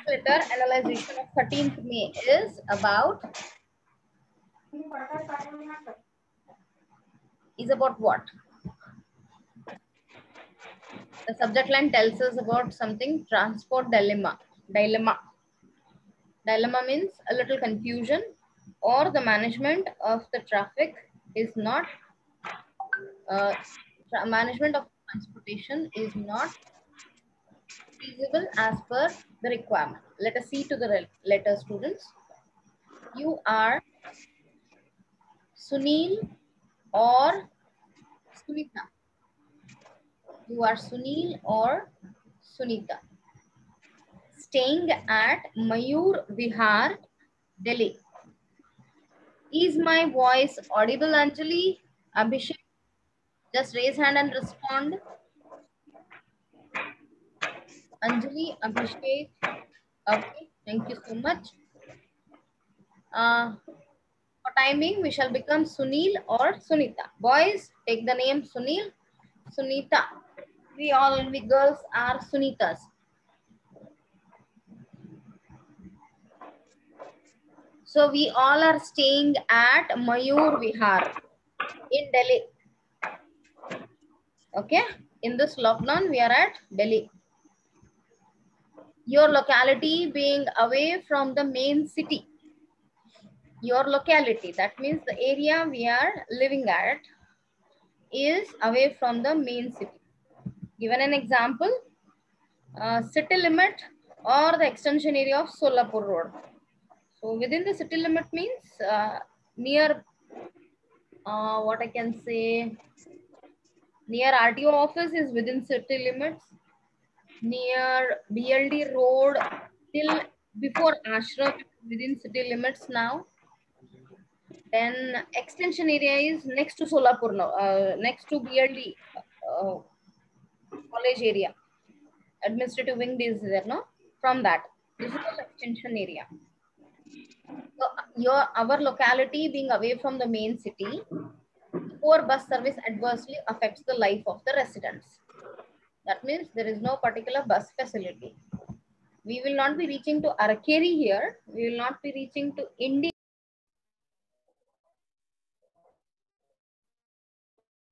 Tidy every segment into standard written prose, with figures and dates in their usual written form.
Letter analyzation of 13th May is about what? The subject line tells us about something, transport dilemma. Dilemma means a little confusion, or the management of the traffic is not, management of transportation is not feasible as per the requirement. Let us see to the letter, students. You are Sunil or Sunita. You are Sunil or Sunita, staying at Mayur Vihar, Delhi. Is my voice audible, Anjali? Abhishek, just raise hand and respond. Anjali, Abhishek, okay, thank you so much. For timing, we shall become Sunil or Sunita. Boys, take the name Sunil, Sunita. We girls are Sunitas. So we all are staying at Mayur Vihar in Delhi. Okay, in this lockdown, we are at Delhi. Your locality being away from the main city. Your locality, that means the area we are living at, is away from the main city. Given an example, city limit or the extension area of Solapur Road. So within the city limit means near, what I can say, near RTO office is within city limits. Near BLD road till before Ashram within city limits now. Then extension area is next to Solapur now, next to BLD college area. Administrative wing is there, no? From that, this is the extension area. So our locality being away from the main city, poor bus service adversely affects the life of the residents. That means there is no particular bus facility. We will not be reaching to Arakeri here. We will not be reaching to India.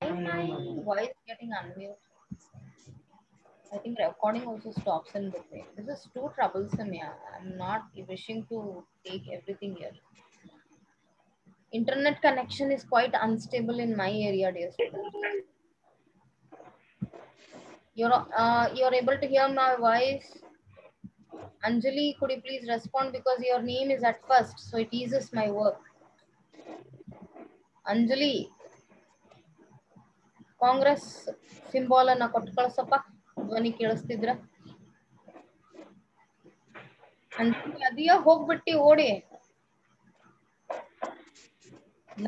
My voice getting unmuted. I think recording also stops in between. This is too troublesome. Yeah, I'm not wishing to take everything here. Internet connection is quite unstable in my area, dear students. You're able to hear my voice. Anjali, could you please respond because your name is at first, so it eases my work. Anjali, Congress symbol ಅನ್ನ ಕೊಟ್ಟು ಕಳಿಸಪ್ಪ ಧ್ವನಿ ಕೇಳಿಸ್ತಿದ್ರ ಅಂಜಲಿ ಅದಿಯ ಹೋಗ್ಬಿಟ್ಟಿ ಓಡಿ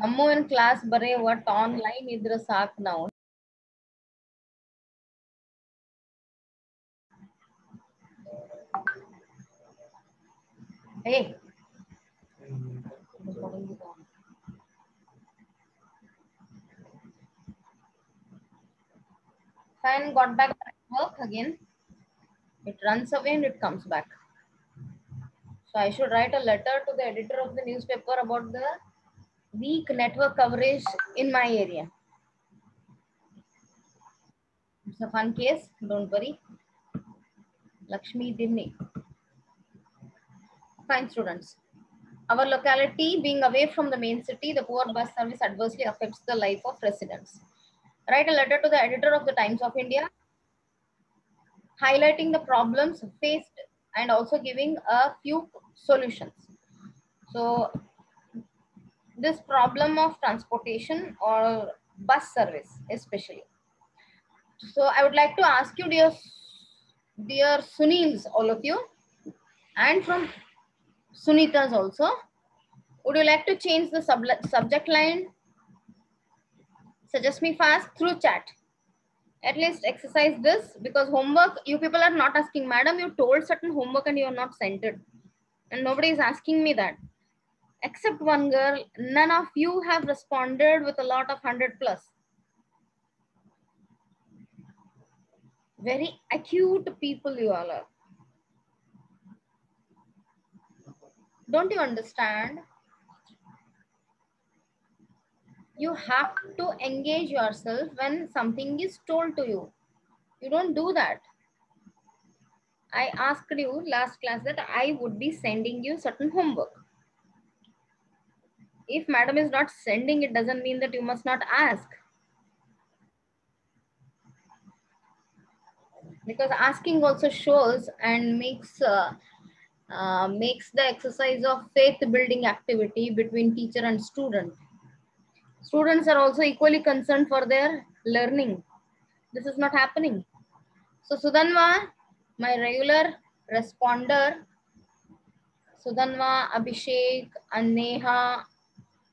ನಮ್ಮವನ್ class ಬರೇ ಒಟ್ online ಇದ್ರ ಸಾಕ್ ನಾವು Hey. Fan got back to work again. It runs away and it comes back. So I should write a letter to the editor of the newspaper about the weak network coverage in my area. It's a fun case, don't worry. Lakshmi Dimni. Fine, students. Our locality being away from the main city, the poor bus service adversely affects the life of residents. Write a letter to the editor of the Times of India, highlighting the problems faced and also giving a few solutions. So this problem of transportation or bus service especially. So I would like to ask you, dear Sunils, all of you, and from Sunitas also, would you like to change the subject line? Suggest me fast through chat. At least exercise this, because homework, you people are not asking, madam, you told certain homework and you are not sent it. And nobody is asking me that. Except one girl, none of you have responded with a lot of 100 plus. Very acute people you all are. Don't you understand? You have to engage yourself when something is told to you. You don't do that. I asked you last class that I would be sending you certain homework. If madam is not sending, it doesn't mean that you must not ask. Because asking also shows and makes the exercise of faith building activity between teacher and student. Students are also equally concerned for their learning. This is not happening. So Sudanva, my regular responder, Sudanva, Abhishek, and Neha,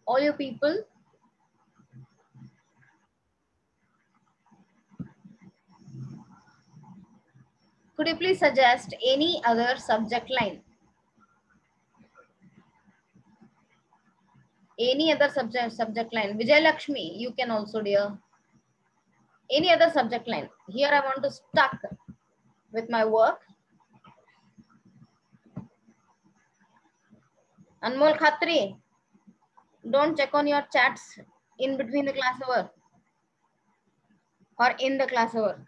all you people, could you please suggest any other subject line? Any other subject line? Vijay Lakshmi, you can also, dear. Any other subject line? Here I want to stuck with my work. Anmol Khatri, don't check on your chats in between the class hour or in the class hour.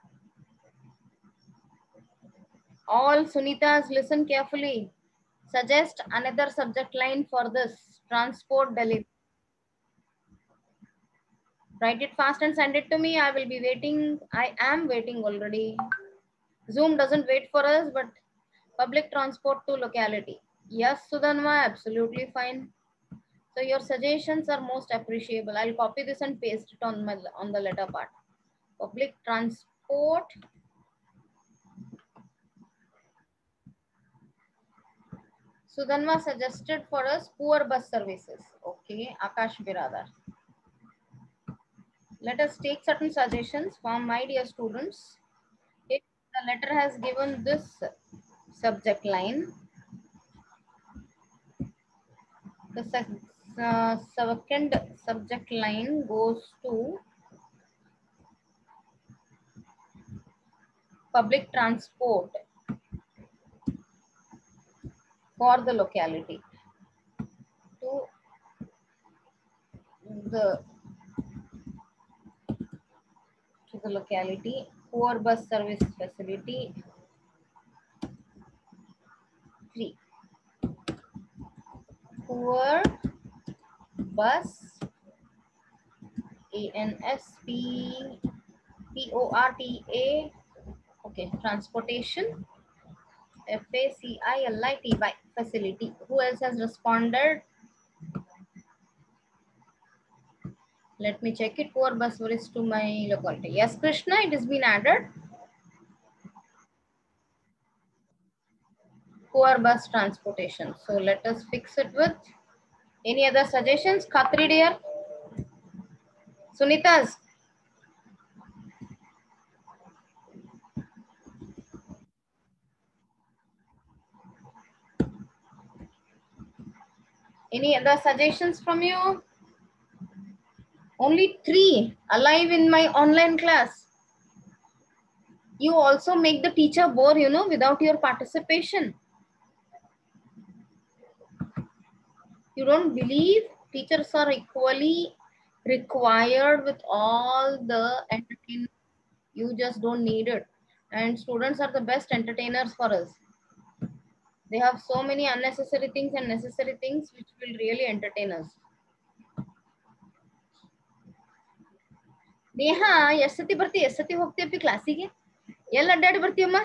All Sunitas, listen carefully. Suggest another subject line for this transport delivery. Write it fast and send it to me. I will be waiting. I am waiting already. Zoom doesn't wait for us, but public transport to locality. Yes, Sudanma, absolutely fine. So your suggestions are most appreciable. I'll copy this and paste it on the letter part. Public transport. Sudanma suggested for us poor bus services. Okay, Akash Biradar. Let us take certain suggestions from my dear students. If the letter has given this subject line, the second subject line goes to public transport for the locality. To the locality, poor bus service facility. 3. Poor bus, ANSPPORTA, okay, transportation, FACILITY facility. Who else has responded? Let me check it. Poor bus service to my locality. Yes, Krishna, it has been added. Poor bus transportation. So let us fix it with any other suggestions? Khatri dear, Sunitas. Any other suggestions from you? Only 3 alive in my online class. You also make the teacher bore, without your participation. You don't believe teachers are equally required with all the entertainment. You just don't need it. And students are the best entertainers for us. They have so many unnecessary things and necessary things which will really entertain us. Neha, ಎಷ್ಟು ಸತಿ ಬರ್ತಿ ಎಷ್ಟು ಸತಿ ಹೋಗ್ತೀಯಪ್ಪಿ ಕ್ಲಾಸಿಗೆ ಎಲ್ಲ ಅಡ್ಡಾಡಿ ಬರ್ತೀಯಮ್ಮ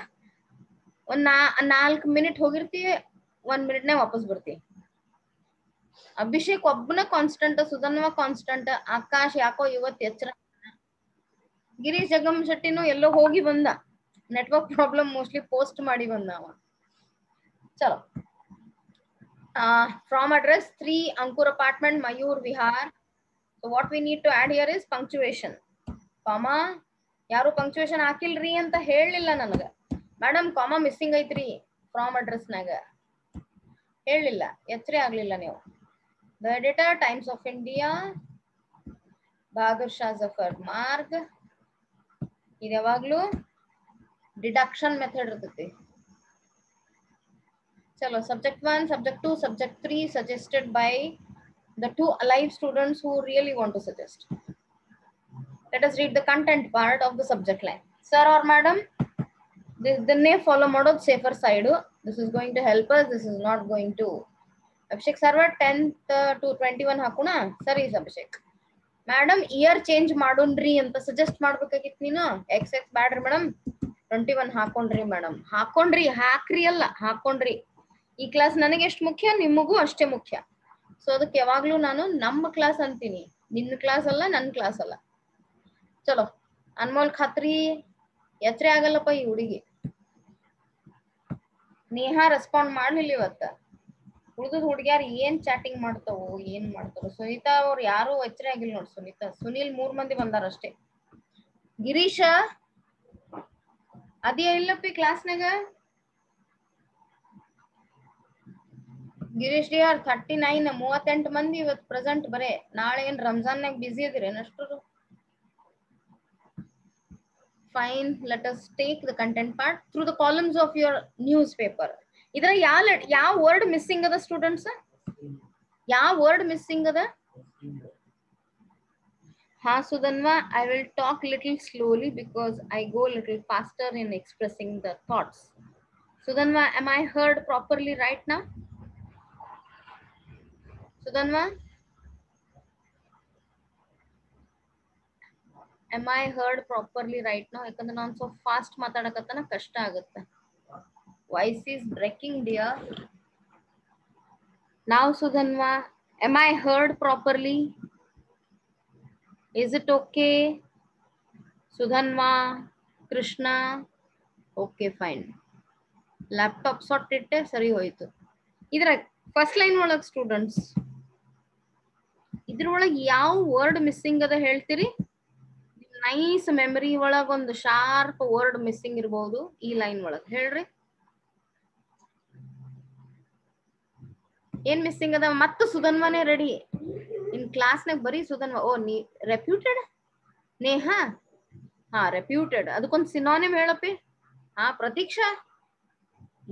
ಒಂದು 4 minute ಹೋಗಿರ್ತೀವಿ 1 ಮಿನಿಟ್ನಾಗ ವಾಪಸ್ ಬರ್ತೀವಿ ಅಭಿಷೇಕ್ ಒಬ್ಬನ ಕಾನ್ಸ್ಟೆಂಟ್ ಸುಧನ್ವ ಕಾನ್ಸ್ಟೆಂಟ್ ಆಕಾಶ್ ಯಾಕೋ ಇವತ್ತು ಎಚ್ಚರ ಗಿರೀಶ್ ಜಗಮ್ ಶೆಟ್ಟಿನೂ ಎಲ್ಲೋ ಹೋಗಿ ಬಂದ ನೆಟ್ವರ್ಕ್ ಪ್ರಾಬ್ಲಮ್ ಮೋಸ್ಟ್ಲಿ ಪೋಸ್ಟ್ ಮಾಡಿ ಬಂದ ಅವ ಚಲೋ from address 3 Ankur apartment Mayur Vihar. So what we need to add here is punctuation. Comma ಯಾರು ಪಂಕ್ಚುಯೇಷನ್ ಹಾಕಿಲ್ರಿ ಅಂತ ಹೇಳಲಿಲ್ಲ ನನಗೆ ಮೇಡಮ್ ಕಾಮಾ ಮಿಸ್ಸಿಂಗ್ ಐತ್ರಿ ಫ್ರಾಮ್ ಅಡ್ರೆಸ್ನಾಗ ಹೇಳಲಿಲ್ಲ ಎಚ್ಚರೇ ಆಗ್ಲಿಲ್ಲ ನೀವು The editor, Times of India, Bahadur Shah Zafar Marg. ಇದು ಯಾವಾಗ್ಲೂ ಡಿಡಕ್ಷನ್ ಮೆಥಡ್ ಇರ್ತೈತಿ. ಚಲೋ subject 1, subject 2, subject 3 suggested by the 2 alive students who really want to suggest. Let us read the content part of the subject line. Sir or madam, ಇದನ್ನೇ follow ಮಾಡೋದು safer side. This is going to help us. This is not going to. Abhishek server 10th to 21 ಹಾಕೋಣ. ಸರಿ Abhishek. Madam year change ಮಾಡೋಣ್ರಿ ಅಂತ suggest ಮಾಡ್ಬೇಕಾಗಿತ್ತು ನೀನು. X ಬ್ಯಾಡ್ರಿ madam, 21 ಹಾಕೊಂಡ್ರಿ madam. ಹಾಕೊಂಡ್ರಿ, ಹಾಕ್ರಿ ಅಲ್ಲ, ಹಾಕೊಂಡ್ರಿ. ಈ ಕ್ಲಾಸ್ ನನಗೆ ಎಷ್ಟು ಮುಖ್ಯ ನಿಮಗೂ ಅಷ್ಟೇ ಮುಖ್ಯ. ಸೊ ಅದಕ್ಕೆ ಯಾವಾಗ್ಲೂ ನಾನು ನಮ್ಮ ಕ್ಲಾಸ್ ಅಂತೀನಿ, ನಿನ್ನ ಕ್ಲಾಸ್ ಅಲ್ಲ, ನನ್ನ ಕ್ಲಾಸ್ ಅಲ್ಲ. ಚಲೋ ಅನ್ಮೋಲ್ ಖಾತ್ರಿ ಎಚ್ಚರೆ ಆಗಲ್ಲಪ್ಪ ಈ ಹುಡುಗಿ. ನೇಹಾ ರೆಸ್ಪಾಂಡ್ ಮಾಡ್ಲಿಲ್ಲ ಇವತ್ತ. ಉಳಿದ ಹುಡುಗ್ಯಾರ ಏನ್ ಚಾಟಿಂಗ್ ಮಾಡ್ತಾವೋ ಏನ್ ಮಾಡ್ತಾರೋ. ಸುನೀತಾ ಅವ್ರು ಯಾರು ಎಚ್ಚರೆ ಆಗಿಲ್ಲ ನೋಡಿ. ಸುನೀತಾ, ಸುನೀಲ್ 3 ಮಂದಿ ಬಂದಾರ ಅಷ್ಟೇ. ಗಿರೀಶ ಅದೇ ಇಲ್ಲಪ್ಪಿ ಕ್ಲಾಸ್ನಾಗ. ಗಿರೀಶ್ ಡಿ ಆರ್ 39, 38 ಮಂದಿ ಇವತ್ತು ಪ್ರೆಸೆಂಟ್. ಬರೇ ನಾಳೆ ಏನ್ ರಂಜಾನ್ನಾಗ ಬಿಸಿ ಇದಿರೇನ್ ಅಷ್ಟರು? Fine, let us take the content part through the columns of your newspaper. ಇದರ ಯಾವ ವರ್ಡ್ ಮಿಸ್ಸಿಂಗ್ ಅದ ಸ್ಟೂಡೆಂಟ್ಸ್? ಯಾವ ವರ್ಡ್ ಮಿಸ್ಸಿಂಗ್ ಅದ? ಹಾ Sudhanva, I will talk little slowly because I go little faster in expressing the thoughts. Sudhanva, am I heard properly right now? Sudhanva, am I heard properly right now? ಯಾಕಂದ್ರೆ ನಾನು ಸ್ವಲ್ಪ fast ಮಾತಾಡಕತ್ತನ ಕಷ್ಟ ಆಗುತ್ತೆ. Voice is breaking dear. Now Sudhanva, am I heard properly? Is it okay? Sudhanva, Krishna, okay fine. Laptop sort ಇಟ್ಟೆ ಸರಿ ಹೋಯ್ತು. ಇದರ first line ಒಳಗೆ ಸ್ಟೂಡೆಂಟ್ಸ್, ಇದ್ರೊಳಗೆ ಯಾವ ವರ್ಡ್ ಮಿಸ್ಸಿಂಗ್ ಅದ ಹೇಳ್ತೀರಿ? ನೈಸ್ ಮೆಮರಿ ಒಳಗ ಒಂದು ಶಾರ್ಪ್ ವರ್ಡ್ ಮಿಸ್ಸಿಂಗ್ ಇರಬಹುದು ಈ ಲೈನ್ ಒಳಗೆ. ಹೇಳ್ರಿ ಏನ್ ಮಿಸ್ಸಿಂಗ್ ಅದ? ಮತ್ತು ಸುಧನ್ವಾನೇ ರೆಡಿ ಇನ್ ಕ್ಲಾಸ್ನಾಗ. ಬರೀ ಸುಧನ್ವಾ. ಓ ನೀ ರೆಪ್ಯೂಟೆಡ್ ನೇಹಾ? ಹಾ ರೆಪ್ಯೂಟೆಡ್. ಅದಕ್ಕೊಂದು ಸಿನಾನಿಮ್ ಹೇಳಪ್ಪಿ. ಹಾ ಪ್ರತೀಕ್ಷಾ,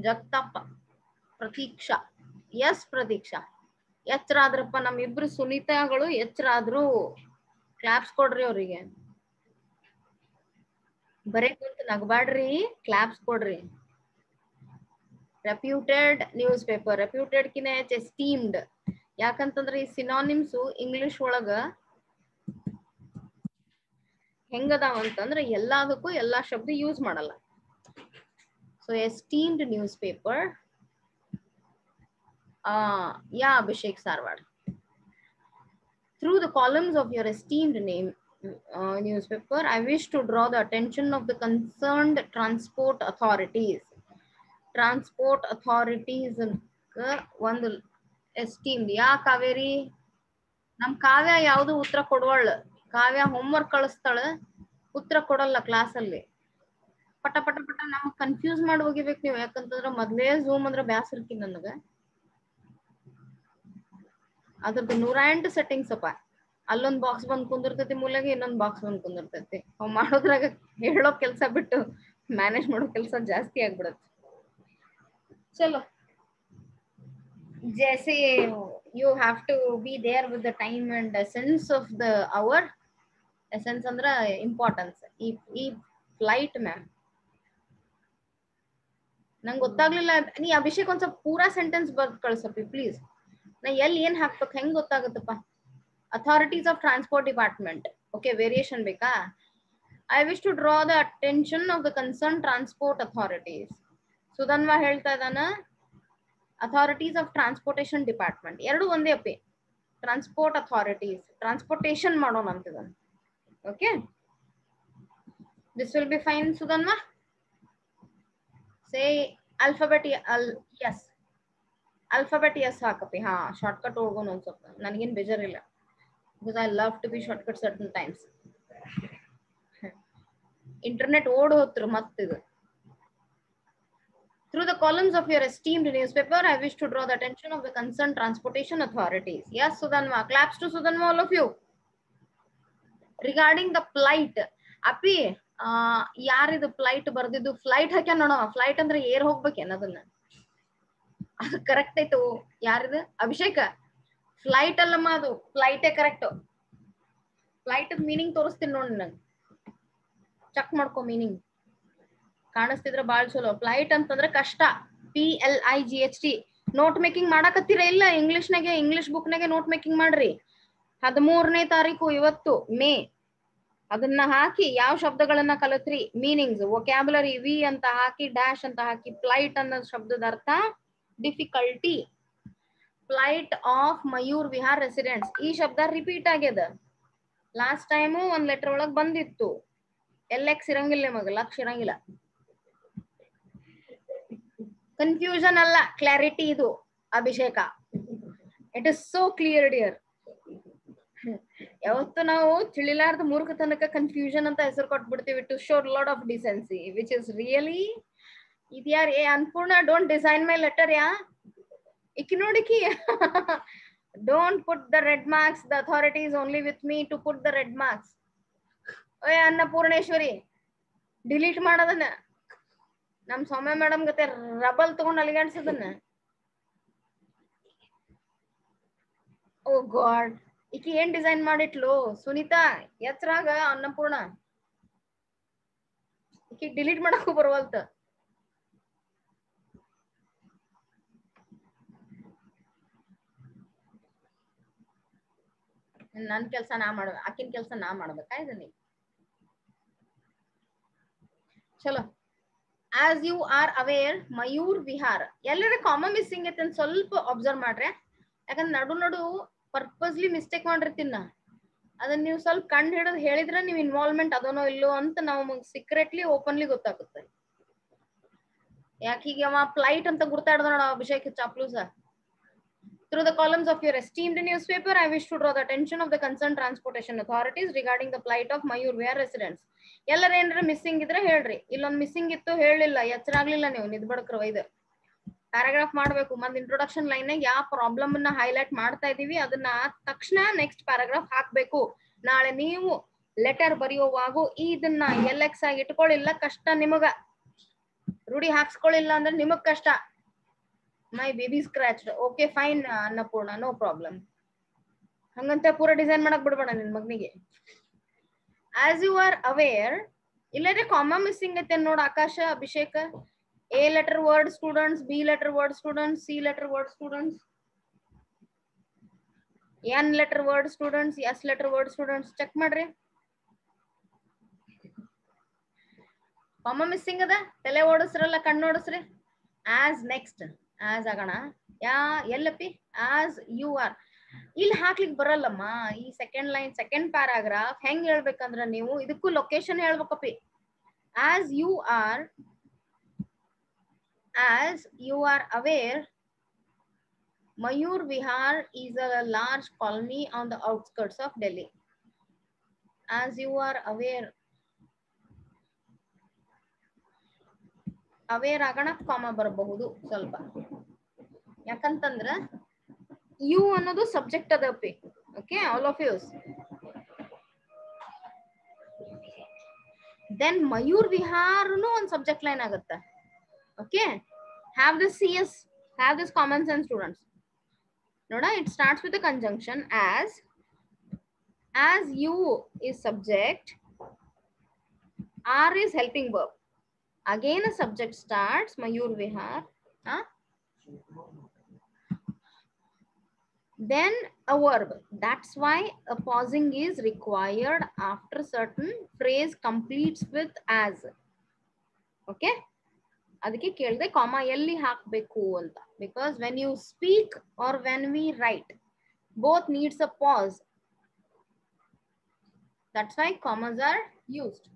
ಜಗತ್ತಪ್ಪ, ಪ್ರತೀಕ್ಷಾ. ಎಸ್ ಪ್ರತೀಕ್ಷಾ. ಎಚ್ಚರಾದ್ರಪ್ಪ ನಮ್ಮಿಬ್ರು ಸುನೀತಾಗಳು ಎಚ್ಚರಾದ್ರು. ಕ್ಲಾಪ್ಸ್ ಕೊಡ್ರಿ ಅವ್ರಿಗೆ. ಬರೇ ಕುಂತ ನಗಬಾಡ್ರಿ, ಕ್ಲಾಪ್ಸ್ ಕೊಡ್ರಿ. Reputed newspaper. ರೆಪ್ಯೂಟೆಡ್ ಕಿನ ಎಸ್ಟೀಮ್ಡ್. ಯಾಕಂತಂದ್ರೆ ಈ ಸಿನಾನಿಮ್ಸ್ ಇಂಗ್ಲಿಷ್ ಒಳಗ ಹೆಂಗದಾವ ಅಂತಂದ್ರೆ ಎಲ್ಲದಕ್ಕೂ ಎಲ್ಲಾ ಶಬ್ದ ಯೂಸ್ ಮಾಡಲ್ಲ. So esteemed news paper. Yeah, Abhishek Sarwar. Through the columns of your esteemed newspaper, I wish to draw the attention of the concerned transport authorities. Transport authorities ಒಂದು esteemed. ಯಾ ಕಾವೇರಿ? ನಮ್ ಕಾವ್ಯ ಯಾವ್ದು ಉತ್ತರ ಕೊಡುವಳ. ಕಾವ್ಯ ಹೋಮ್ವರ್ಕ್ ಕಳಿಸ್ತಾಳ, ಉತ್ತರ ಕೊಡಲ್ಲ ಕ್ಲಾಸಲ್ಲಿ. ಪಟ ಪಟ ಪಟ ನಮ್ಗೆ ಕನ್ಫ್ಯೂಸ್ ಮಾಡಿ ಹೋಗಿಬೇಕು ನೀವು. ಯಾಕಂತಂದ್ರೆ ಮೊದ್ಲೇ ಝೂಮ್ ಅಂದ್ರೆ ಬ್ಯಾಸರ್ಕಿ ನನಗ. ಅದ್ರದ್ದು 108 ಸೆಟ್ಟಿಂಗ್ಸ್ ಅಪ್ಪ. ಅಲ್ಲೊಂದ್ ಬಾಕ್ಸ್ ಬಂದ್ ಕುಂದಿರ್ತೈತಿ, ಮೂಲೆಗೆ ಇನ್ನೊಂದ್ ಬಾಕ್ಸ್ ಬಂದ್ ಕುಂದಿರ್ತೈತಿ. ಅವ್ ಮಾಡೋದ್ರಾಗ ಹೇಳೋ ಕೆಲ್ಸ ಬಿಟ್ಟು ಮ್ಯಾನೇಜ್ ಮಾಡೋ ಕೆಲ್ಸ ಜಾಸ್ತಿ ಆಗ್ಬಿಡತ್ತೆ. ಚಲೋ, ಜೈಸೆ you have to be there with the time and essence of the hour. Essence ಅಂದ್ರೆ ಇಂಪಾರ್ಟೆನ್ಸ್. ಈ ಫ್ಲೈಟ್ ಮ್ಯಾಮ್ ನಂಗೆ ಗೊತ್ತಾಗ್ಲಿಲ್ಲ. ನೀ ಅಭಿಷೇಕ್ ಒಂದ್ ಸ್ವಲ್ಪ ಪೂರಾ ಸೆಂಟೆನ್ಸ್ ಬರ್ದ್ ಕಳ್ಸಪ್ಪಿ ಪ್ಲೀಸ್. ನಾ ಎಲ್ಲಿ ಏನ್ ಹಾಕ್ಬೇಕು ಹೆಂಗ್ ಗೊತ್ತಾಗುತ್ತಪ್ಪ? Authorities of transport department. Okay, variation ಬೇಕಾ? I wish to draw the attention of the concern transport authorities. Sudhanva ಹೇಳ್ತಾ ಇದ್ದಾನ ಅಥಾರಿಟೀಸ್ ಆಫ್ ಟ್ರಾನ್ಸ್ಪೋರ್ಟೇಷನ್ ಡಿಪಾರ್ಟ್ಮೆಂಟ್. ಎರಡು ಒಂದೇ ಅಪ್ಪಿ. ಟ್ರಾನ್ಸ್ಪೋರ್ಟ್ ಅಥಾರಿಟೀಸ್, ಟ್ರಾನ್ಸ್ಪೋರ್ಟೇಷನ್ ಮಾಡೋಣ ಅಂತಿದ್ದಾನ. Okay, this will be fine Sudhanva. Say alphabet. S alphabet S ಹಾಕಪ್ಪಿ. ಹಾ ಶಾರ್ಟ್ಕಟ್ ಹೋಗೋಣ ಒಂದ್ ಸ್ವಲ್ಪ. ನನಗೇನು ಬೇಜಾರಿಲ್ಲ, because I love to be shortcut certain times. Internet ಓಡ್ ಹೋತ್ರು ಮತ್ತಿದು. Through the columns of your esteemed newspaper, I wish to draw the attention of the concerned transportation authorities. Yes, Sudanma. Claps to Sudanma, all of you. Regarding the plight, Api, ಯಾರಿದು flight ಬರ್ದಿದ್ದು? Flight ಹಾಕ್ಯ ನೋಡೋ. Flight ಅಂದ್ರೆ air ಹೋಗ್ಬೇಕೇನ ಅದನ್ನ? ಅದು correct ಆಯ್ತು. ಯಾರಿದು? ಅಭಿಷೇಕ. Flight ಅಲ್ಲಮ್ಮ, ಅದು ಫ್ಲೈಟೇ ಕರೆಕ್ಟ್. ಫ್ಲೈಟ್ ಮೀನಿಂಗ್ ತೋರಿಸ್ತೀನಿ ನೋಡಿ ನಂಗೆ. ಚೆಕ್ ಮಾಡ್ಕೊ ಮೀನಿಂಗ್. ಕಾಣಿಸ್ತಿದ್ರೆ ಬಾಳ್ ಚಲೋ. ಫ್ಲೈಟ್ ಅಂತಂದ್ರೆ ಕಷ್ಟ. PLIGHT. ನೋಟ್ ಮೇಕಿಂಗ್ ಮಾಡಕತ್ತೀರ ಇಲ್ಲ? ಇಂಗ್ಲಿಷ್ನಾಗೆ, ಇಂಗ್ಲಿಷ್ ಬುಕ್ನಾಗೆ ನೋಟ್ ಮೇಕಿಂಗ್ ಮಾಡ್ರಿ. 13ನೇ ತಾರೀಕು ಇವತ್ತು ಮೇ. ಅದನ್ನ ಹಾಕಿ ಯಾವ ಶಬ್ದಗಳನ್ನ ಕಲಿತ್ರಿ, ಮೀನಿಂಗ್ಸ್, ವೊಕ್ಯಾಬುಲರಿ, ವಿ ಅಂತ ಹಾಕಿ, ಡ್ಯಾಶ್ ಅಂತ ಹಾಕಿ. ಫ್ಲೈಟ್ ಅನ್ನೋ ಶಬ್ದದ ಅರ್ಥ difficulty. Flight of Mayur Vihar residents. ಈ ಶಬ್ದ ರಿಪೀಟ್ ಆಗ್ಯದ. ಲಾಸ್ಟ್ ಟೈಮು ಒಂದ್ ಲೆಟರ್ ಒಳಗ್ ಬಂದಿತ್ತು. LX ಇರಂಗಿಲ್ಲ ನಿಮಗ, ಲಕ್ಷ ಇರಂಗಿಲ್ಲ. ಕನ್ಫ್ಯೂಷನ್ ಅಲ್ಲ, ಕ್ಲಾರಿಟಿ ಇದು Abhishek. It is so clear dear. ಯಾವತ್ತು ನಾವು ತಿಳಿಲಾರ್ದ ಮೂರ್ಖತನಕ ಕನ್ಫ್ಯೂಷನ್ ಅಂತ ಹೆಸರು ಕೊಟ್ಬಿಡ್ತೀವಿ to show lot of decency, which is really. ಇದ್ಯಾರ್ ಏ Annapurna, don't design my letter ಯಾ. ಇಕ್ಕಿ ನೋಡಿಕಿ. Don't put the red marks. The authority is only with me to put the red marks. ಓಯ್ ಅನ್ನಪೂರ್ಣೇಶ್ವರಿ, ಡಿಲೀಟ್ ಮಾಡೋದನ್ನ. ನಮ್ ಸೌಮ್ಯ ಮೇಡಮ್ ಗತೆ ರಬಲ್ ತಗೊಂಡ್ ಅಲಿಗಾಡ್ಸದನ್ನ. ಓ ಗಾಡ್, ಈಕಿ ಏನ್ ಡಿಸೈನ್ ಮಾಡಿಟ್ಲು ಸುನೀತಾ? ಎಚ್ಚರಾಗ ಅನ್ನಪೂರ್ಣ, ಈಕಿ ಡಿಲೀಟ್ ಮಾಡಕ್ಕೂ ಬರುವಲ್ತ. ನನ್ ಕೆಲ್ಸ ನಾ ಮಾಡ್ಬೇಕು, ಆಕಿನ ಕೆಲ್ಸ ನಾ ಮಾಡ್ಬೇಕಾ ಇದನ್ನ? ಚಲೋ. As you are aware, Mayur Vihar. ಎಲ್ಲರ ಕಾಮ ಮಿಸ್ಸಿಂಗ್ ಐತೆ ಅಂತ ಸ್ವಲ್ಪ ಅಬ್ಸರ್ವ್ ಮಾಡ್ರೆ. ಯಾಕಂದ್ರೆ ನಡು ನಡು ಪರ್ಪಸ್ಲಿ ಮಿಸ್ಟೇಕ್ ಮಾಡಿರ್ತೀನ. ಅದನ್ನ ನೀವು ಸ್ವಲ್ಪ ಕಂಡು ಹಿಡಿದು ಹೇಳಿದ್ರೆ ನೀವು ಇನ್ವಾಲ್ವ್ಮೆಂಟ್ ಅದನೋ ಇಲ್ಲೋ ಅಂತ ನಾವು ಸೀಕ್ರೆಟ್ಲಿ ಓಪನ್ಲಿ ಗೊತ್ತಾಗುತ್ತೆ. ಯಾಕೀಗ ಅವ ಫ್ಲೈಟ್ ಅಂತ ಗುರ್ತಾಡ್ದ ನೋಡ Abhishek ಚಾಪ್ಲೂಸ. Through the columns of your esteemed newspaper, I wish to draw the attention of the concerned transportation authorities regarding the plight of Mayur Vihar residents. ಎಲ್ಲರ ಏನಾರ ಮಿಸ್ಸಿಂಗ್ ಇದ್ರೆ ಹೇಳ್ರಿ. ಇಲ್ಲೊಂದ್ ಮಿಸ್ಸಿಂಗ್ ಇತ್ತು ಹೇಳಿಲ್ಲ, ಎಚ್ಚರಾಗ್ಲಿಲ್ಲ ನೀವು, ನಿದ್ಬಡ್ಕ್ರವ. ಇದು ಪ್ಯಾರಾಗ್ರಾಫ್ ಮಾಡ್ಬೇಕು. ಮಂದ್ ಇಂಟ್ರೊಡಕ್ಷನ್ ಲೈನ್ ಯಾವ ಪ್ರಾಬ್ಲಮ್ ಅನ್ನ ಹೈಲೈಟ್ ಮಾಡ್ತಾ ಇದೀವಿ ಅದನ್ನ ತಕ್ಷಣ ನೆಕ್ಸ್ಟ್ ಪ್ಯಾರಾಗ್ರಾಫ್ ಹಾಕ್ಬೇಕು. ನಾಳೆ ನೀವು ಲೆಟರ್ ಬರೆಯುವಾಗೂ ಇದನ್ನ LX ಆಗಿ ಇಟ್ಕೊಳ್ಳಿಲ್ಲ, ಕಷ್ಟ ನಿಮಗ. ರೂಢಿ ಹಾಕ್ಸ್ಕೊಳ್ಳಿಲ್ಲ ಅಂದ್ರೆ ನಿಮಗ್ ಕಷ್ಟ. My baby scratch. Okay fine Annapurna, no problem. ಹಂಗಂತ ಪೂರ ಡಿಸೈನ್ ಮಾಡಕ್ ಬಿಡ್ಬೇಡ ನಿನ್ ಮಗನಿಗೆ. ಆಸ್ ಯು ಆರ್ ಅವೇರ್, ಇಲ್ಲದ್ರೆ ಕಾಮ ಮಿಸ್ಸಿಂಗ್ ಐತೆ ನೋಡ ಆಕಾಶ, ಅಭಿಷೇಕ. A letter word students, B letter word students, C letter word students, N letter word students, S letter word students. Check ಮಾಡ್ರಿ. ಕಾಮ ಮಿಸ್ಸಿಂಗ್ ಅದ, ತಲೆ ಓಡಿಸ್ರಲ್ಲ, ಕಣ್ಣು ಓಡಿಸ್ರಿ. ಆಸ್ ನೆಕ್ಸ್ಟ್, ಆಸ್ ಆಗೋಣ. ಎಲ್ಲಪ್ಪಿ? As you are. ಇಲ್ಲಿ ಹಾಕ್ಲಿಕ್ ಬರಲ್ಲಮ್ಮ. ಈ ಸೆಕೆಂಡ್ ಲೈನ್, ಸೆಕೆಂಡ್ ಪ್ಯಾರಾಗ್ರಾಫ್ ಹೆಂಗ್ ಹೇಳ್ಬೇಕಂದ್ರ ನೀವು ಇದಕ್ಕೂ ಲೊಕೇಶನ್ ಹೇಳ್ಬೇಕಪ್ಪಿ. As you are, as you are aware, Mayur Vihar is a large colony on the outskirts of Delhi. As you are aware, aware ಆಗೋಣ comma ಬರಬಹುದು ಸ್ವಲ್ಪ. ಯಾಕಂತಂದ್ರ ಯು ಅನ್ನೋದು ಸಬ್ಜೆಕ್ಟ್ ಅದಪ್ಪಿ. Okay, all of use. Then Mayur ವಿಹಾರ್ನು ಒಂದು subject line ಆಗುತ್ತೆ. Okay, have this CS, have this common sense students. Noda, it starts with a conjunction as you is subject, R is helping verb. Again a subject starts, Mayur Vihar. Then a verb. That's why a pausing is required after certain phrase completes with as. Okay. ಅದಕ್ಕೆ ಕೇಳಿದೆ ಕಾಮ ಎಲ್ಲಿ ಹಾಕಬೇಕು ಅಂತ. Because when you speak or when we write both needs a pause. That's why commas are used.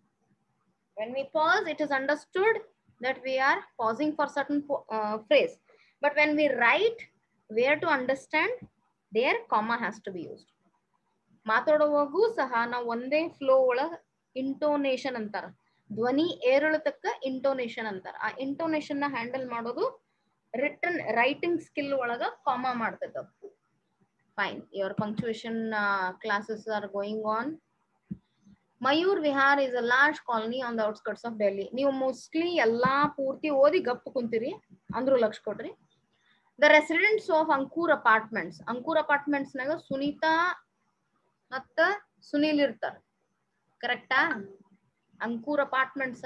When we pause it is understood that we are pausing for certain phrase. But when we write where to understand there comma has to be used. ಮಾತಾಡುವಾಗೂ ಸಹ ನಾವು ಒಂದೇ flow ಒಳಗೆ intonation ಅಂತಾರ, ಧ್ವನಿ ಏರಿಳಿತಕ್ಕ intonation ಅಂತಾರ. ಆ intonation ನ ಹ್ಯಾಂಡಲ್ ಮಾಡೋದು ರಿಟರ್ನ್ ರೈಟಿಂಗ್ ಸ್ಕಿಲ್ ಒಳಗ ಕಾಮಾ ಮಾಡ್ತದ. Fine, your punctuation classes are going on. Mayur Vihar is a large colony on the outskirts of Delhi. ನೀವು ಮೋಸ್ಟ್ಲಿ ಎಲ್ಲಾ ಪೂರ್ತಿ ಓದಿ ಗಪ್ ಕುಂತೀರಿ ಅಂದ್ರೂ ಲಕ್ಷ ಕೊಡ್ರಿ. The residents of Ankur apartments. Ankur apartments ನಾಗ ಸುನೀತಾ ಮತ್ತ ಸುನೀಲ್ ಇರ್ತಾರ, ಕರೆಕ್ಟಾ? ಅಂಕೂರ್ ಅಪಾರ್ಟ್ಮೆಂಟ್ಸ್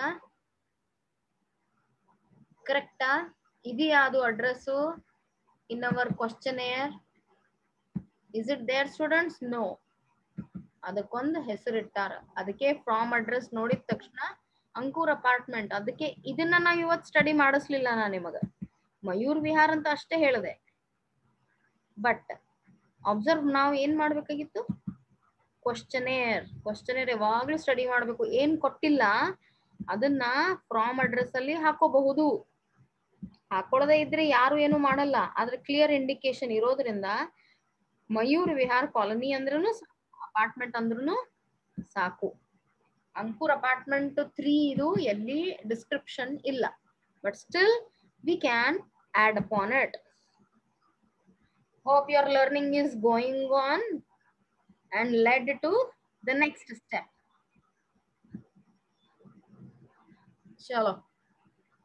ಕರೆಕ್ಟಾ? ಇದು ಯಾವುದು address in our questionnaire? Is it there students? No, ಅದಕ್ಕೊಂದು ಹೆಸರಿಟ್ಟಾರ. ಅದಕ್ಕೆ ಫ್ರಾಮ್ ಅಡ್ರೆಸ್ ನೋಡಿದ ತಕ್ಷಣ ಅಂಕೂರ್ ಅಪಾರ್ಟ್ಮೆಂಟ್. ಅದಕ್ಕೆ ಇದನ್ನ ನಾವು ಇವತ್ತು ಸ್ಟಡಿ ಮಾಡಿಸ್ಲಿಲ್ಲ ನಾ ನಿಮಗ, ಮಯೂರ್ ವಿಹಾರ್ ಅಂತ ಅಷ್ಟೇ ಹೇಳಿದೆ. ಬಟ್ ಅಬ್ಸರ್ವ್, ನಾವು ಏನ್ ಮಾಡ್ಬೇಕಾಗಿತ್ತು? ಕ್ವಶನೇರ್. ಕ್ವಶನೇರ್ ಯಾವಾಗ್ಲೂ ಸ್ಟಡಿ ಮಾಡ್ಬೇಕು. ಏನ್ ಕೊಟ್ಟಿಲ್ಲ ಅದನ್ನ ಫ್ರಾಮ್ ಅಡ್ರೆಸ್ ಅಲ್ಲಿ ಹಾಕೋಬಹುದು. ಹಾಕೊಳ್ಳದೆ ಇದ್ರೆ ಯಾರು ಏನು ಮಾಡಲ್ಲ. ಆದ್ರೆ ಕ್ಲಿಯರ್ ಇಂಡಿಕೇಶನ್ ಇರೋದ್ರಿಂದ ಮಯೂರ್ ವಿಹಾರ್ ಕಾಲನಿ ಅಂದ್ರೂ ಅಪಾರ್ಟ್ಮೆಂಟ್ ಅಂದ್ರೂ ಸಾಕು. ಅಂಕೂರ್ ಅಪಾರ್ಟ್ಮೆಂಟ್ 3 ಇದು ಎಲ್ಲಿ ಡಿಸ್ಕ್ರಿಪ್ಷನ್ ಇಲ್ಲ, but still we can add upon it. Hope your learning is going on and led to the next step. Chalo.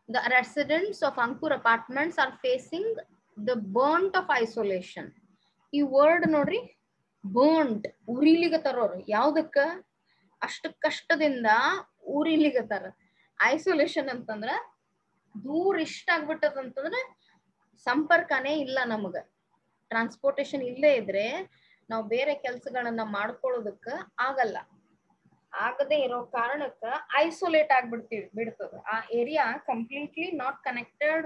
The residents of Ankur apartments are facing the burnt of isolation. ಈ word ನೋಡ್ರಿ, burnt, ಉರಿಲಿಗತ್ತಾರ. ಯಾವ್ದಕ್ಕ? ಅಷ್ಟು ಕಷ್ಟದಿಂದ ಉರಿಲಿಗತ್ತಾರ. Isolation ಅಂತಂದ್ರ ದೂರ ಇಷ್ಟ ಆಗ್ಬಿಟ್ಟದಂತಂದ್ರ ಸಂಪರ್ಕನೇ ಇಲ್ಲ ನಮಗ. Transportation ಇಲ್ಲೇ ಇದ್ರೆ ನಾವು ಬೇರೆ ಕೆಲಸಗಳನ್ನ ಮಾಡ್ಕೊಳ್ಳೋದಕ್ಕ ಆಗಲ್ಲ. ಆಗದೆ ಇರೋ ಕಾರಣಕ್ಕ ಐಸೋಲೇಟ್ ಬಿಡ್ತದ. ಆ area completely not connected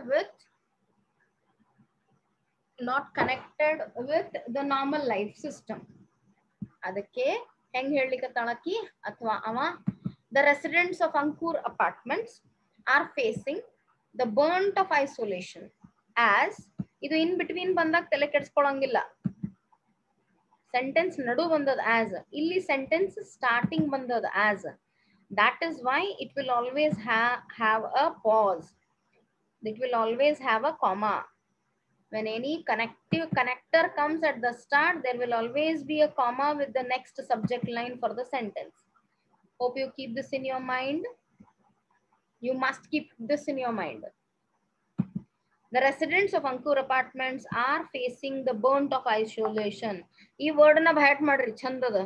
with the normal life system. ಅದಕ್ಕೆ ಹೆಂಗ್ ಹೇಳ್ಲಿಕ್ಕತ್ತಾಳಕಿ ಅಥವಾ ಅವ, the residents of Ankur apartments are facing the burnt of isolation as. ಇದು ಇನ್ ಬಿಟ್ವೀನ್ ಬಂದಾಗ ತಲೆ ಕೆಡ್ಸ್ಕೊಳಂಗಿಲ್ಲ. ಸೆಂಟೆನ್ಸ್ ನಡು ಬಂದದ ಆಸ್, ಇಲ್ಲಿ ಸೆಂಟೆನ್ಸ್ ಸ್ಟಾರ್ಟಿಂಗ್ ಬಂದದ as. That is why it will always have a pause. It will always have a comma. When any connector comes at the start, there will always be a comma with the next subject line for the sentence. Hope you keep this in your mind. You must keep this in your mind. The residents of Ankur apartments are facing the burnt of isolation. ಈ word ನ bat ಮಾಡ್ರಿ, ಚಂದದ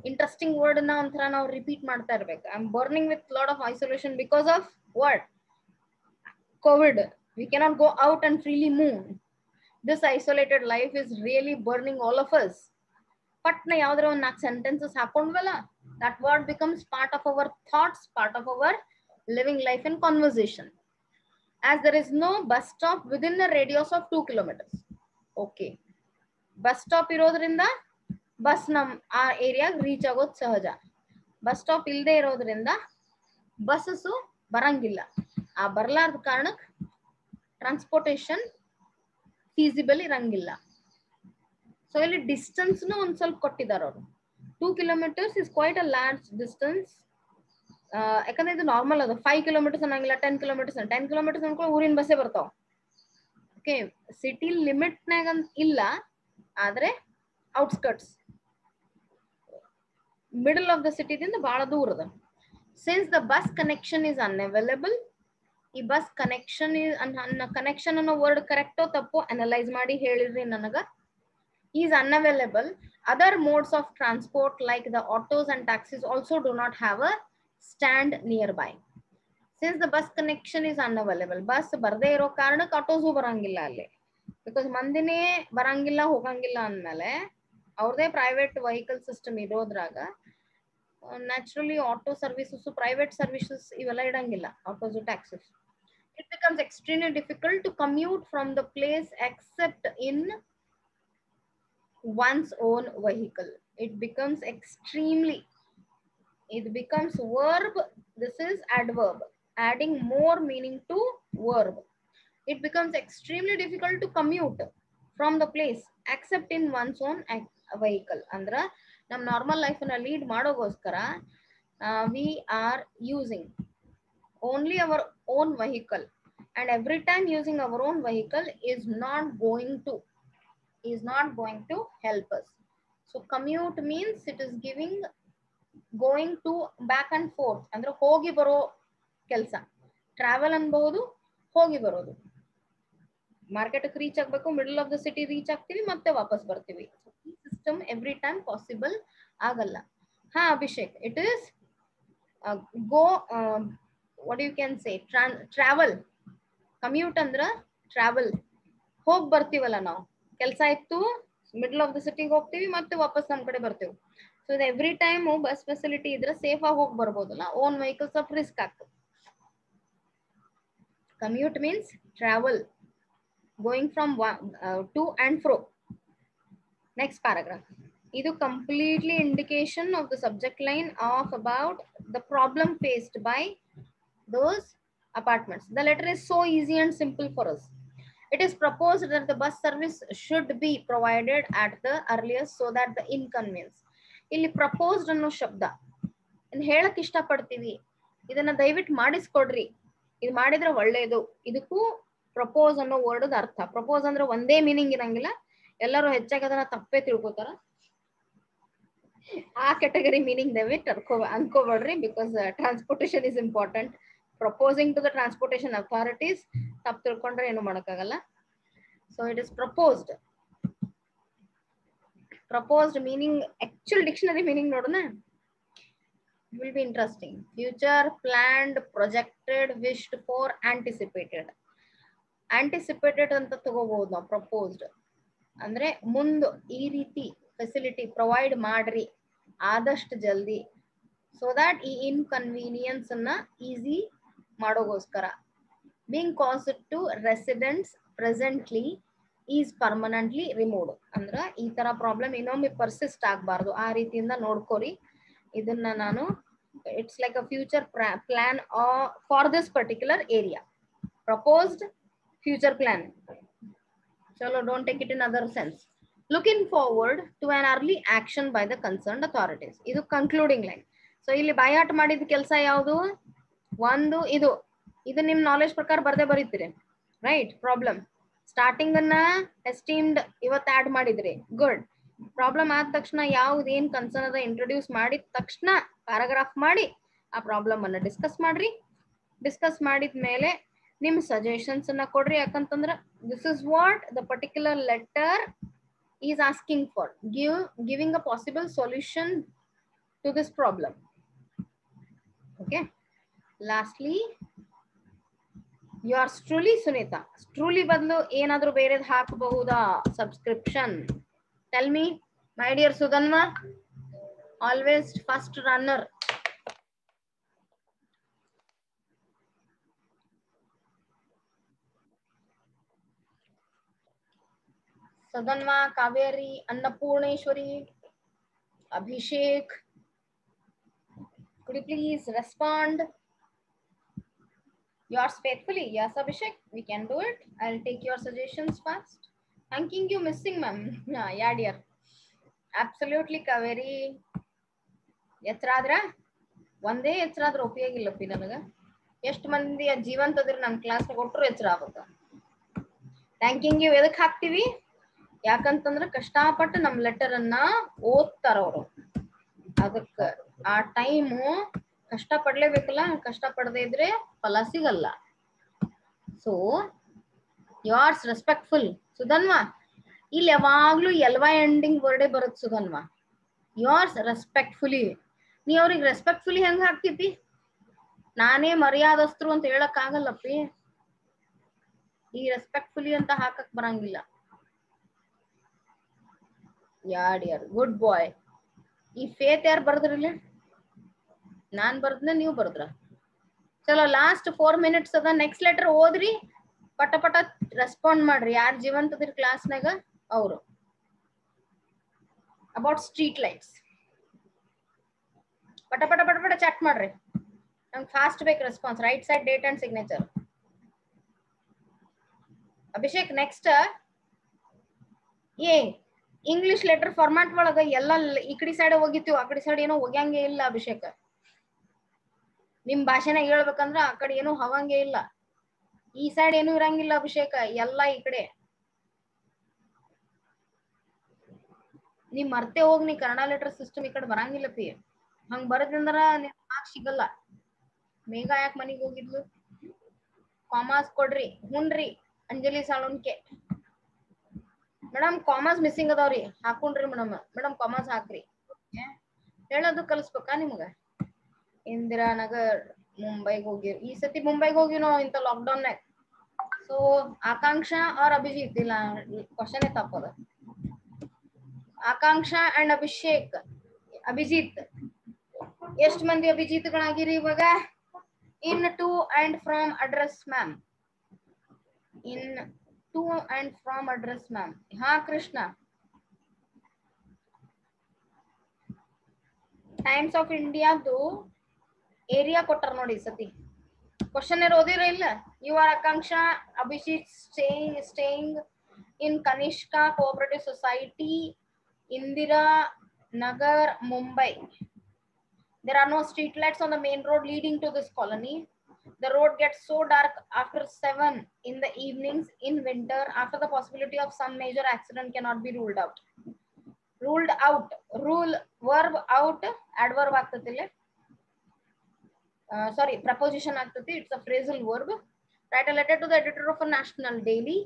interesting word ನ ಒಂಥರ ನಾವು repeat ಮಾಡ್ತಾ ಇರ್ಬೇಕು. I am burning with lot of isolation because of what? Covid. We cannot go out and freely move. This isolated life is really burning all of us. ಪಟ್ನ ಯಾವ್ದ್ರ ಒಂದ್ 4 sentences ಹಾಕೊಂಡ್ವಲ್ಲ, that word becomes part of our thoughts, part of our living life and conversation. As there is no bus stop within a radius of 2 kilometers. Okay. Bus stop ಇರೋದ್ರಿಂದ bus ನಮ್ ಆ ಏರಿಯಾಗ reach ಆಗೋದು ಸಹಜ. Bus stop ಇಲ್ಲದೆ ಇರೋದ್ರಿಂದ buses ಬರಂಗಿಲ್ಲ. ಆ ಬರ್ಲಾರ್ದ ಕಾರಣಕ್ಕೆ ಟ್ರಾನ್ಸ್ಪೋರ್ಟೇಶನ್ ಫೀಸಿಬಲ್ ಇರಂಗಿಲ್ಲ. ಸೊ ಇಲ್ಲಿ ಡಿಸ್ಟೆನ್ಸ್ ಒಂದ್ ಸ್ವಲ್ಪ ಕೊಟ್ಟಿದ್ದಾರೆ ಅವರು. 2 kilometers is quite a large distance. ಯಾಕಂದ್ರೆ ಇದು ನಾರ್ಮಲ್ ಅದು. 5 kilometers ಅನ್ನಂಗಿಲ್ಲ, 10 kilometers. 10 kilometers ಅನ್ಕೊಂಡು ಊರಿನ ಬಸ್ಸೇ ಬರ್ತಾವ. ಓಕೆ, ಸಿಟಿ ಲಿಮಿಟ್ನಾಗ ಇಲ್ಲ, ಆದ್ರೆ ಔಟ್ಸ್ಕರ್ಟ್ಸ್, ಮಿಡಲ್ ಆಫ್ ದ ಸಿಟಿದಿಂದ ಬಹಳ ದೂರ ಅದ. Since the bus connection is unavailable. ಈ ಬಸ್ ಕನೆಕ್ಷನ್ ಅನ್ನೋ ವರ್ಡ್ ಕರೆಕ್ಟೋ ತಪ್ಪೋ ಅನಲೈಸ್ ಮಾಡಿ ಹೇಳಿದ್ರಿ ನನಗ. is unavailable. Other modes of transport like the autos and taxis also do not have a stand nearby. Since the bus connection is unavailable, bus barde iro karanಕ್ಕೆ autos ಬರಂಗಿಲ್ಲ ಅಲ್ಲಿ. Because ಮಂದಿನೇ ಬರಂಗಿಲ್ಲ ಹೋಗಂಗಿಲ್ಲ ಅಂದ್ಮೇಲೆ ಅವ್ರದೇ ಪ್ರೈವೇಟ್ ವೆಹಿಕಲ್ ಸಿಸ್ಟಮ್ ಇರೋದ್ರಾಗ naturally auto services, private services ಇವೆಲ್ಲ ಇಡಂಗಿಲ್ಲ, autos taxis. It becomes extremely difficult to commute from the place except in one's own vehicle. It becomes verb. This is adverb, adding more meaning to verb. It becomes extremely difficult to commute from the place except in one's own vehicle. Andra nam normal life na lead madogoskara we are using only our own vehicle, and every time using our own vehicle is not going to help us. So commute means it is giving going to back and forth, ಅಂದ್ರೆ ಹೋಗಿ ಬರೋ ಕೆಲಸ. Travel ಅನ್ಬಹುದು, ಹೋಗಿ ಬರೋದು. Market reach ಆಗಬೇಕು, middle of the city reach ಆಗ್ತೀವಿ, ಮತ್ತೆ ವಾಪಸ್ ಬರ್ತೀವಿ. ಈ ಸಿಸ್ಟಮ್ ಎವ್ರಿ ಟೈಮ್ ಪಾಸಿಬಲ್ ಆಗಲ್ಲ. ಹಾ Abhishek, it is go what you can say travel. Commute ಅಂದ್ರ ಟ್ರಾವೆಲ್, ಹೋಗಿ ಬರ್ತೀವಲ್ಲ ನಾವು, ಕೆಲಸ ಇತ್ತು ಮಿಡಲ್ ಆಫ್ ದ ಸಿಟಿಗೆ ಹೋಗ್ತೀವಿ, ಮತ್ತೆ ವಾಪಸ್ ನಮ್ ಕಡೆ ಬರ್ತೀವಿ. ಸೊ ಇದು ಎವ್ರಿ ಟೈಮ್ ಬಸ್ ಫೆಸಿಲಿಟಿ ಇದ್ರೆ ಸೇಫ್ ಆಗಿ ಹೋಗಿ ಬರ್ಬೋದಲ್ಲ, ಓನ್ ವೆಹಿಕಲ್ ಸ್ವಲ್ಪ ರಿಸ್ಕ್ ಆಗ್ತದೆ. Commute means travel, going from to and fro. Next paragraph. Idu completely indication of the subject line of about the problem faced by those apartments. The letter is so easy and simple for us. It is proposed that the bus service should be provided at the earliest so that the inconvenience. ಇಲ್ಲಿ proposed ಅನ್ನೋ ಶಬ್ದ ಹೇಳಕ್ ಇಷ್ಟ ಪಡ್ತೀವಿ, ಇದನ್ನ ದಯವಿಟ್ಟು ಮಾಡಿಸ್ಕೊಡ್ರಿ, ಇದು ಮಾಡಿದ್ರೆ ಒಳ್ಳೇದು. ಇದಕ್ಕೂ ಪ್ರಪೋಸ್ ಅನ್ನೋ ವರ್ಡ್ ಅರ್ಥ. ಪ್ರಪೋಸ್ ಅಂದ್ರೆ ಒಂದೇ ಮೀನಿಂಗ್ ಇರಂಗಿಲ್ಲ, ಎಲ್ಲರೂ ಹೆಚ್ಚಾಗಿ ಅದನ್ನ ತಪ್ಪೇ ತಿಳ್ಕೊತಾರ. ಆ ಕೆಟಗರಿ ಮೀನಿಂಗ್ ದಯವಿಟ್ಟು ಅನ್ಕೋಬೇಡ್ರಿ, because transportation is important. Proposing to the transportation authorities ತಪ್ಪು ತಿಳ್ಕೊಂಡ್ರೆ ಏನು ಮಾಡಕ್ಕಾಗಲ್ಲ. So it is proposed. Proposed meaning actual dictionary meaning ನೋಡೋಣ. Will be interesting. Future, planned, projected, wished for, anticipated. Anticipated ಅಂತ ತಗೋಬಹುದು ನಾವು. ಪ್ರಪೋಸ್ಡ್ ಅಂದ್ರೆ ಮುಂದೆ ಈ ರೀತಿ ಫೆಸಿಲಿಟಿ ಪ್ರೊವೈಡ್ ಮಾಡ್ರಿ ಆದಷ್ಟು ಜಲ್ದಿ, ಸೊ ದಟ್ ಈ ಇನ್ಕನ್ವೀನಿಯನ್ಸ್ ಅನ್ನ easy ಮಾಡೋಗೋಸ್ಕರ. being caused to residents presently is permanently removed. ಅಂದ್ರ ಈ ತರ ಪ್ರಾಬ್ಲಮ್ ಇನ್ನೊಮ್ಮೆ ಪರ್ಸಿಸ್ಟ್ ಆಗಬಾರ್ದು, ಆ ರೀತಿಯಿಂದ ನೋಡ್ಕೋರಿ ಇದನ್ನ ನಾನು. It's like a future plan for this particular area. Proposed future plan. Chalo, don't take it in other sense. Looking forward to an early action by the concerned authorities. Idu concluding line. So ಇಲ್ಲಿ by heart ಮಾಡಿದ ಕೆಲಸ ಯಾವುದು? ಒಂದು ಇದು ನಿಮ್ knowledge ಪ್ರಕಾರ ಬರ್ದೇ ಬರೀತೀರಿ, right? Problem starting ಅನ್ನ ಎಸ್ಟೀಮ್ಡ್ ಇವತ್ತು ಆಡ್ ಮಾಡಿದ್ರಿ, ಗುಡ್. ಪ್ರಾಬ್ಲಮ್ ಆದ ತಕ್ಷಣ ಯಾವ್ದು ಏನ್ ಕನ್ಸರ್ನ್ ಅದ ಇಂಟ್ರೊಡ್ಯೂಸ್ ಮಾಡಿದ ತಕ್ಷಣ ಪ್ಯಾರಾಗ್ರಾಫ್ ಮಾಡಿ ಆ ಪ್ರಾಬ್ಲಮ್ ಅನ್ನ ಡಿಸ್ಕಸ್ ಮಾಡ್ರಿ. ಡಿಸ್ಕಸ್ ಮಾಡಿದ್ಮೇಲೆ ನಿಮ್ ಸಜೆಷನ್ಸ್ ಅನ್ನ ಕೊಡ್ರಿ. ಯಾಕಂತಂದ್ರ this is what the particular letter is asking for, giving a possible solution to this problem. Okay, lastly yours truly Sunita. Truly ಬದಲು ಏನಾದ್ರೂ ಬೇರೆದ್ ಹಾಕಬಹುದಾ? Subscription. Tell me my dear Sudhanva, always first runner. Sudhanva, Kaveri, Annapurneshwari, Abhishek, could you please respond? Yours faithfully. Yes, Abhishek, we can do it. I'll take your suggestions fast. Thanking you, missing ma'am. Yeah, dear. Absolutely, Kaveri. ಎಚ್ಚರಾದ್ರ ಒಂದೇ ಎಚ್ಚರಾದ್ರ ಉಪಯೋಗ ಇಲ್ಲಪ್ಪಿ ನನಗ. ಎಷ್ಟು ಮಂದಿ ಜೀವಂತ ಅದ್ರ ನಮ್ class ಕೊಟ್ಟರು ಎಚ್ಚರ ಆಗುತ್ತೆ. ಥ್ಯಾಂಕಿಂಗ್ ಯು ಎದಕ್ ಹಾಕ್ತಿವಿ? ಯಾಕಂತಂದ್ರ ಕಷ್ಟಪಟ್ಟು ನಮ್ ಲೆಟರ್ ಅನ್ನ ಓದ್ತಾರ ಅವರು. ಅದಕ್ಕ ಆ ಟೈಮು ಕಷ್ಟ ಪಡ್ಲೇಬೇಕಲ್ಲ, ಕಷ್ಟ ಪಡದೇ ಇದ್ರೆ ಫಲ ಸಿಗಲ್ಲ. So yours respectful Sudhanva. ಇಲ್ಲಿ ಯಾವಾಗ್ಲೂ ಎಲ್ವಾ ಎಂಡಿಂಗ್ ವರ್ಡೇ ಬರುತ್ತೆ ಸುಧನ್ವಾ. Yours respectfully. ನೀ ಅವ್ರಿಗೆ ರೆಸ್ಪೆಕ್ಟ್ಫುಲಿ ಹೆಂಗ್ ಹಾಕ್ತಿದ್ದಿ? ನಾನೇ ಮರ್ಯಾದಸ್ತರು ಅಂತ ಹೇಳಕ್ ಆಗಲ್ಲಪ್ಪಿ. ಈ ರೆಸ್ಪೆಕ್ಟ್ಫುಲಿ ಅಂತ ಹಾಕಕ್ ಬರಂಗಿಲ್ಲ. ಯಾಡಿಯರ್, ಗುಡ್ ಬಾಯ್. ಈ ಫೇತ್ ಯಾರು ಬರ್ದ್ರಿಲ್ಲ? ನಾನ್ ಬರ್ದ್ನ, ನೀವು ಬರ್ದ್ರ? ಚಲೋ, ಲಾಸ್ಟ್ 4 minutes ಅದ. ನೆಕ್ಸ್ಟ್ ಲೆಟರ್ ಓದ್ರಿ, ಪಟ ಪಟ ರೆಸ್ಪಾಂಡ್ ಮಾಡ್ರಿ. ಯಾರು ಜೀವಂತದಿರ್ ಕ್ಲಾಸ್ನಾಗ ಅವರು. ಅಬೌಟ್ ಸ್ಟ್ರೀಟ್ ಲೈಟ್ಸ್ ಪಟ ಪಟ ಪಟ ಪಟ ಚಾಟ್ ಮಾಡ್ರಿ. ನಂಗೆ ಫಾಸ್ಟ್ ಬೇಕು response. Right side date and signature. Abhishek next English letter format ಒಳಗ ಎಲ್ಲ ಈ ಕಡೆ ಸೈಡ್ ಹೋಗಿತ್ತೀವಿ, ಆ ಕಡೆ ಸೈಡ್ ಏನೋ ಹೋಗ್ಯಾಂಗೆ ಇಲ್ಲ ಅಭಿಷೇಕ್. ನಿಮ್ ಭಾಷೆನಾಗ ಹೇಳ್ಬೇಕಂದ್ರ ಆ ಕಡೆ ಏನು ಹವಂಗೆ ಇಲ್ಲ, ಈ ಸೈಡ್ ಏನು ಇರಂಗಿಲ್ಲ ಅಭಿಷೇಕ, ಎಲ್ಲ ಈ ಕಡೆ. ನೀ ಮರ್ತೆ ಹೋಗ್, ನೀ ಕನ್ನಡ ಲೆಟರ್ ಸಿಸ್ಟಮ್ ಈ ಕಡೆ ಬರಂಗಿಲ್ಲ ಪಿ. ಹಂಗ ಬರದಂದ್ರ ನಿನ್ ಮಾರ್ಕ್ಸ್ ಸಿಗಲ್ಲ. ಮೇಘ ಯಾಕೆ ಮನಿಗ್ ಹೋಗಿದ್ಲು? ಕಾಮರ್ಸ್ ಕೊಡ್ರಿ. ಹುನ್ರಿ ಅಂಜಲಿ ಸಾಳುನ್ಕೆ. ಮೇಡಮ್ ಕಾಮರ್ಸ್ ಮಿಸ್ಸಿಂಗ್ ಅದಾವ್ರಿ, ಹಾಕೊಂಡ್ರಿ ಮೇಡಮ್. ಮೇಡಮ್ ಕಾಮರ್ಸ್ ಹಾಕ್ರಿ. ಹೇಳೋದು ಕಲಿಸ್ಬೇಕಾ ನಿಮ್ಗ? ಇಂದಿರಾನಗರ್ ಮುಂಬೈಗೆ ಹೋಗಿ, ಈ ಸತಿ ಮುಂಬೈಗೆ ಹೋಗಿ ನಾವು ಇಂತ ಲಾಕ್ಡೌನ್ ನಾಗ. ಸೊ ಆಕಾಂಕ್ಷಾ और ಅಭಿಜಿತ್, ಇಲ್ಲ ಕ್ವಶನ್ ತಪ್ಪದ. ಆಕಾಂಕ್ಷಾ ಅಂಡ್ ಅಭಿಷೇಕ್, ಅಭಿಜಿತ್ ಎಷ್ಟು ಮಂದಿ ಅಭಿಜಿತ್ಗಳಾಗಿರಿ ಇವಾಗ? In to and from address ma'am, in to and from address ma'am. ಹಾ ಕೃಷ್ಣ. ಟೈಮ್ಸ್ ಆಫ್ ಇಂಡಿಯಾದು ಏರಿಯಾ ಕೊಟ್ಟಾರ ನೋಡಿ ಈ ಸತಿ. ಕ್ವಶನ್ ಓದಿರ ಇಲ್ಲ? You are Akanksha Abhijit staying in Kanishka cooperative society, Indira Nagar, Mumbai. There are no street lights on the main road leading to this colony. The road gets so dark after 7 in the evenings in winter, after the possibility of some major accident cannot be ruled out. Ruled out. Rule, verb out, adverb ಆಗ್ತತಿಲ್ಲ. Sorry, preposition ಆಗ್ತತಿ. It's a phrasal verb. Write a letter to the editor of a national daily,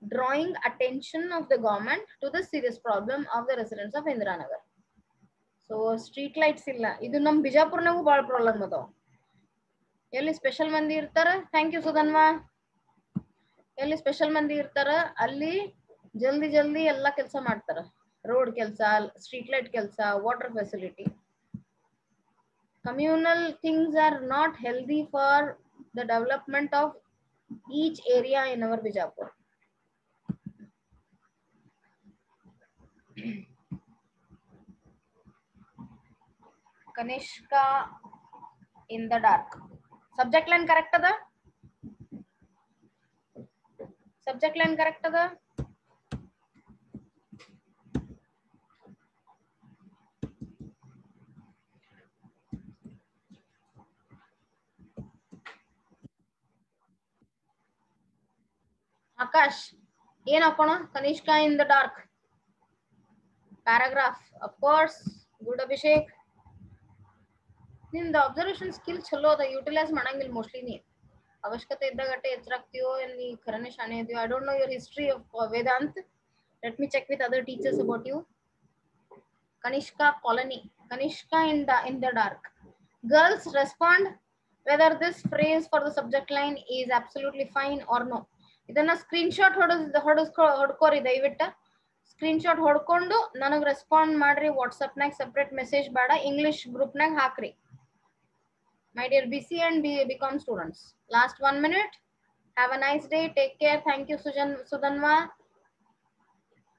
drawing attention of the government to the serious problem of the residents of Indiranagar. So street lights ಇಲ್ಲ. ಇದು ನಮ್ ಬಿಜಾಪುರ್ನಾಗೂ ಬಾಳ problem ಅದಾವ. ಎಲ್ಲಿ special ಮಂದಿ ಇರ್ತಾರ, thank you Sudhanva, ಎಲ್ಲಿ special ಮಂದಿ ಇರ್ತಾರ ಅಲ್ಲಿ ಜಲ್ದಿ ಜಲ್ದಿ ಎಲ್ಲಾ ಕೆಲಸ ಮಾಡ್ತಾರ. ರೋಡ್ ಕೆಲಸ, ಸ್ಟ್ರೀಟ್ ಲೈಟ್ ಕೆಲಸ, water facility. Communal things are not healthy for the development of each area in our Bijapur. Kanishka in the dark. Subject line correct ada? Subject line correct ada? Akash, ಏನು ಹಾಕೋಣ? Kanishka in the dark. Paragraph, of course. Good Abhishek. ನಿಂದ observation skill ಚಲೋ ಅದ, utilise ಮಾಡಂಗಿಲ್ಲ mostly ನೀ. ಅವಶ್ಯಕತೆ ಇದ್ದಾಗ ಅಟ್ಟೆ ಎಚ್ಚರಾಗ್ತೀಯೋ, ನೀ ಖರನೆ ಶಾನೆ ಇದೆಯೋ. I don't know your history of Vedant. Let me check with other teachers about you. Kanishka colony. Kanishka in the dark. Girls respond whether this phrase for the subject line is absolutely fine or no. ಇದನ್ನ screenshot ಹೊಡ್ಕೋರಿ ದಯವಿಟ್ಟು. Screenshot ಹೊಡ್ಕೊಂಡು ನನಗೆ respond ಮಾಡ್ರಿ. ವಾಟ್ಸಪ್ನಾಗ separate message ಬೇಡ, English ಗ್ರೂಪ್ನಾಗ ಹಾಕ್ರಿ. My dear BC and BCom students, last 1 minute. Have a nice day. Take care. Thank you, Sudhanva,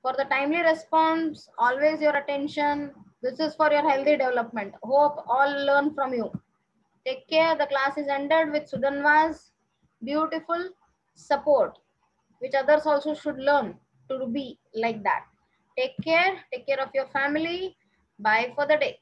for the timely response. Always your attention. This is for your healthy development. Hope all learn from you. Take care. The class is ended with Sudhanva's beautiful support, which others also should learn to be like that. Take care. Take care of your family. Bye for the day.